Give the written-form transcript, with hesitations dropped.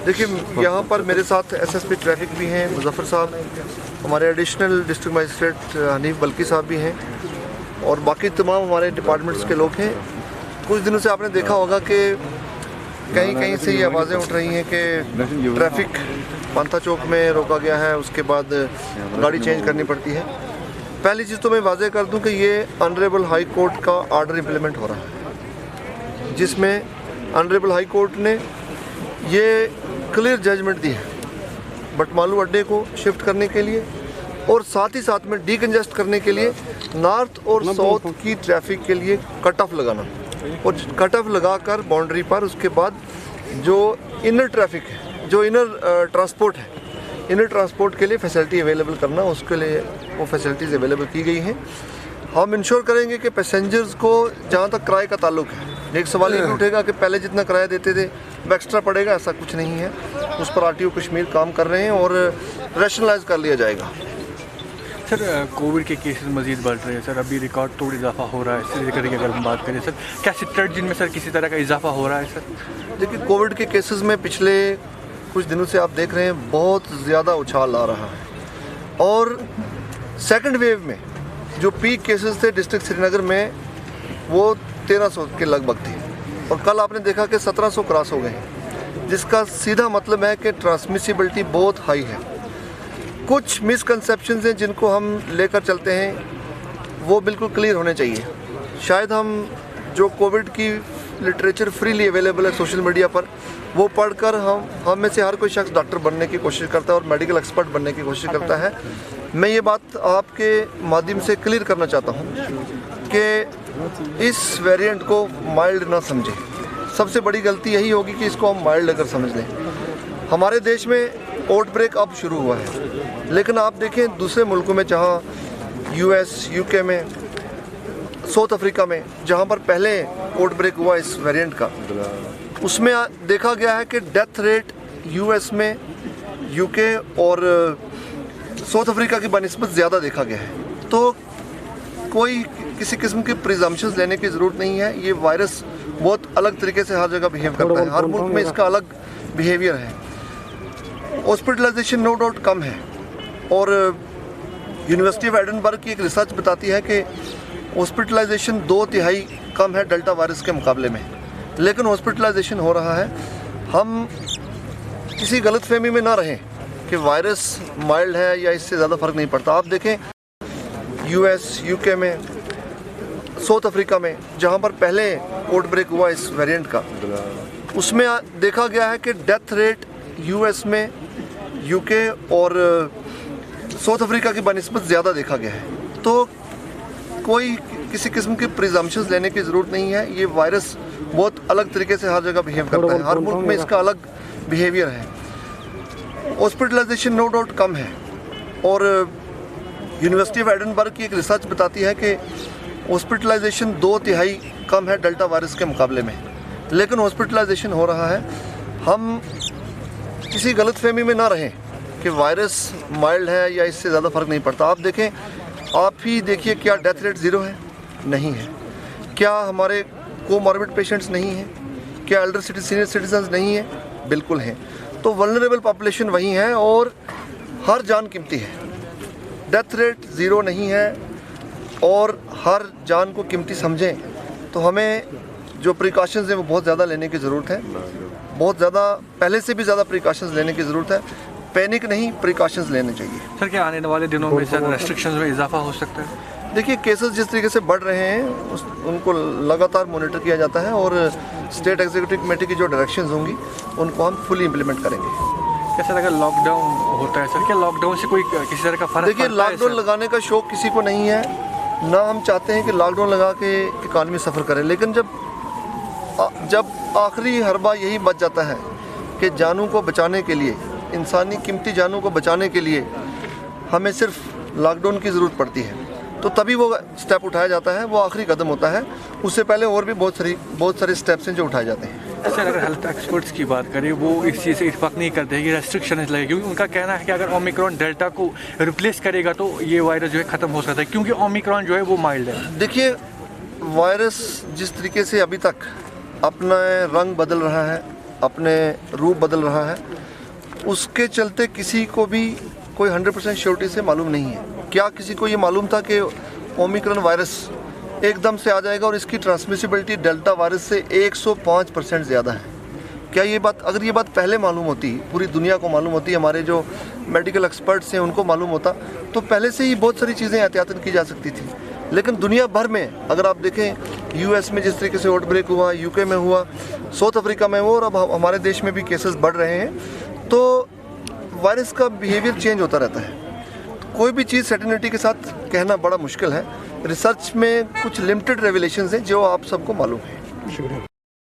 देखिए, यहाँ पर मेरे साथ एसएसपी ट्रैफिक भी हैं मुजफ्फर साहब, हमारे एडिशनल डिस्ट्रिक्ट मजिस्ट्रेट हनीफ बल्की साहब भी हैं और बाकी तमाम हमारे डिपार्टमेंट्स के लोग हैं। कुछ दिनों से आपने देखा होगा कि कहीं कहीं से ये आवाज़ें उठ रही हैं कि ट्रैफिक पांथा चौक में रोका गया है, उसके बाद गाड़ी चेंज करनी पड़ती है। पहली चीज़ तो मैं वाज़ेह कर दूं कि ये ऑनरेबल हाई कोर्ट का आर्डर इम्प्लीमेंट हो रहा है, जिसमें ऑनरेबल हाई कोर्ट ने ये क्लियर जजमेंट दी है बटमालू अड्डे को शिफ्ट करने के लिए और साथ ही साथ में डीकंजेस्ट करने के लिए नॉर्थ और साउथ की ट्रैफिक के लिए कट ऑफ लगाना और कट ऑफ लगाकर बाउंड्री पर उसके बाद जो इनर ट्रैफिक है, जो इनर ट्रांसपोर्ट है, इनर ट्रांसपोर्ट के लिए फैसिलिटी अवेलेबल करना, उसके लिए वो फैसिलिटीज़ अवेलेबल की गई हैं। हम इंश्योर करेंगे कि पैसेंजर्स को जहाँ तक किराए का ताल्लुक है, एक सवाल ये भी उठेगा कि पहले जितना किराया देते थे वो एक्स्ट्रा पड़ेगा, ऐसा कुछ नहीं है। उस पर आरटीओ कश्मीर काम कर रहे हैं और रैशनलाइज कर लिया जाएगा। सर, कोविड के केसेस मज़ीद बढ़ रहे हैं सर, अभी रिकॉर्ड तोड़ इजाफा हो रहा है। इस तरीके की अगर हम बात करें सर, क्या स्ट्रेटजी में सर किसी तरह का इजाफा हो रहा है सर? देखिए, कोविड के केसेस में पिछले कुछ दिनों से आप देख रहे हैं बहुत ज़्यादा उछाल आ रहा है और सेकेंड वेव में जो पीक केसेस थे डिस्ट्रिक्ट श्रीनगर में वो 1300 के लगभग थे और कल आपने देखा कि 1700 क्रॉस हो गए हैं, जिसका सीधा मतलब है कि ट्रांसमिसिबिलिटी बहुत हाई है। कुछ मिसकंसेप्शंस हैं जिनको हम लेकर चलते हैं, वो बिल्कुल क्लियर होने चाहिए। शायद हम जो कोविड की लिटरेचर फ्रीली अवेलेबल है सोशल मीडिया पर, वो पढ़कर हम में से हर कोई शख्स डॉक्टर बनने की कोशिश करता है और मेडिकल एक्सपर्ट बनने की कोशिश करता है। मैं ये बात आपके माध्यम से क्लियर करना चाहता हूँ कि इस वेरिएंट को माइल्ड ना समझें। सबसे बड़ी गलती यही होगी कि इसको हम माइल्ड अगर समझ लें। हमारे देश में आउटब्रेक अब शुरू हुआ है, लेकिन आप देखें दूसरे मुल्कों में, जहाँ यूएस, यूके में, साउथ अफ्रीका में, जहाँ पर पहले आउटब्रेक हुआ इस वेरिएंट का, उसमें देखा गया है कि डेथ रेट यूएस में, यूके और साउथ अफ्रीका की बनिस्बत ज़्यादा देखा गया है। तो कोई किसी किस्म की प्रिजम्पशंस लेने की ज़रूरत नहीं है। ये वायरस बहुत अलग तरीके से हर जगह बिहेव करता है, हर मुल्क में इसका अलग बिहेवियर है। हॉस्पिटलाइजेशन नो डाउट कम है और यूनिवर्सिटी ऑफ एडिनबर्ग की एक रिसर्च बताती है कि हॉस्पिटलाइजेशन 2/3 कम है डेल्टा वायरस के मुकाबले में, लेकिन हॉस्पिटलाइजेशन हो रहा है। हम किसी गलतफहमी में ना रहें कि वायरस माइल्ड है या इससे ज़्यादा फ़र्क नहीं पड़ता। आप देखें यूएस, यूके में, साउथ अफ्रीका में, जहाँ पर पहले आउटब्रेक हुआ इस वेरिएंट का, उसमें देखा गया है कि डेथ रेट यूएस में, यूके और साउथ अफ्रीका की बनिस्बत ज़्यादा देखा गया है। तो कोई किसी किस्म की प्रिजम्पशंस लेने की ज़रूरत नहीं है। ये वायरस बहुत अलग तरीके से हर जगह बिहेव करता है, हर मुल्क में इसका अलग बिहेवियर है। हॉस्पिटलाइजेशन नो डाउट कम है और यूनिवर्सिटी ऑफ एडिनबर्ग की एक रिसर्च बताती है कि हॉस्पिटलाइजेशन 2/3 कम है डेल्टा वायरस के मुकाबले में, लेकिन हॉस्पिटलाइजेशन हो रहा है। हम किसी गलतफहमी में ना रहें कि वायरस माइल्ड है या इससे ज़्यादा फ़र्क नहीं पड़ता। आप देखें, आप ही देखिए, क्या डेथ रेट 0 है? नहीं है। क्या हमारे कोमॉर्बिड पेशेंट्स नहीं हैं? क्या एल्डर सीनियर सिटीजन्स नहीं हैं? बिल्कुल हैं। तो वल्नरेबल पॉपुलेशन वही है और हर जान कीमती है। डेथ रेट 0 नहीं है और हर जान को कीमती समझें। तो हमें जो प्रिकॉशंस हैं वो बहुत ज़्यादा लेने की ज़रूरत है, बहुत ज़्यादा, पहले से भी ज़्यादा प्रिकॉशंस लेने की ज़रूरत है। पैनिक नहीं, प्रिकॉशंस लेने चाहिए। सर, क्या आने वाले दिनों में सर रेस्ट्रिक्शंस में इजाफा हो सकता है? देखिए, केसेस जिस तरीके से बढ़ रहे हैं उनको लगातार मॉनिटर किया जाता है और स्टेट एग्जीक्यूटिव कमेटी की जो डायरेक्शंस होंगी उनको हम फुली इम्प्लीमेंट करेंगे। क्या सर, अगर लॉकडाउन होता है सर, क्या लॉकडाउन से कोई किसी तरह का फ़र्क? देखिए, लॉकडाउन लगाने का शौक़ किसी को नहीं है, ना हम चाहते हैं कि लॉकडाउन लगा के इकानमी सफ़र करे, लेकिन जब आखिरी हरबा यही बच जाता है कि जानों को बचाने के लिए, इंसानी कीमती जानों को बचाने के लिए हमें सिर्फ लॉकडाउन की ज़रूरत पड़ती है, तो तभी वो स्टेप उठाया जाता है। वो आखिरी कदम होता है। उससे पहले और भी बहुत सारे स्टेप्स हैं जो उठाए जाते हैं। सर, अगर हेल्थ एक्सपर्ट्स की बात करें, वो इस चीज़ से इत्फाक नहीं करते हैं कि रेस्ट्रिक्शन लगे, क्योंकि उनका कहना है कि अगर ओमिक्रॉन डेल्टा को रिप्लेस करेगा तो ये वायरस जो है ख़त्म हो सकता है, क्योंकि ओमिक्रॉन जो है वो माइल्ड है। देखिए, वायरस जिस तरीके से अभी तक अपना रंग बदल रहा है, अपने रूप बदल रहा है, उसके चलते किसी को भी कोई 100% श्योरिटी से मालूम नहीं है। क्या किसी को ये मालूम था कि ओमिक्रॉन वायरस एकदम से आ जाएगा और इसकी ट्रांसमिसिबिलिटी डेल्टा वायरस से 105% ज़्यादा है? क्या ये बात, अगर ये बात पहले मालूम होती, पूरी दुनिया को मालूम होती, हमारे जो मेडिकल एक्सपर्ट्स हैं उनको मालूम होता, तो पहले से ही बहुत सारी चीज़ें एहतियातन की जा सकती थी। लेकिन दुनिया भर में अगर आप देखें, यूएस में जिस तरीके से आउटब्रेक हुआ, यूके में हुआ, साउथ अफ्रीका में हुआ और अब हमारे देश में भी केसेस बढ़ रहे हैं, तो वायरस का बिहेवियर चेंज होता रहता है। तो कोई भी चीज़ सर्टेनिटी के साथ कहना बड़ा मुश्किल है। रिसर्च में कुछ लिमिटेड रेवलेशंस हैं जो आप सबको मालूम है। शुक्रिया।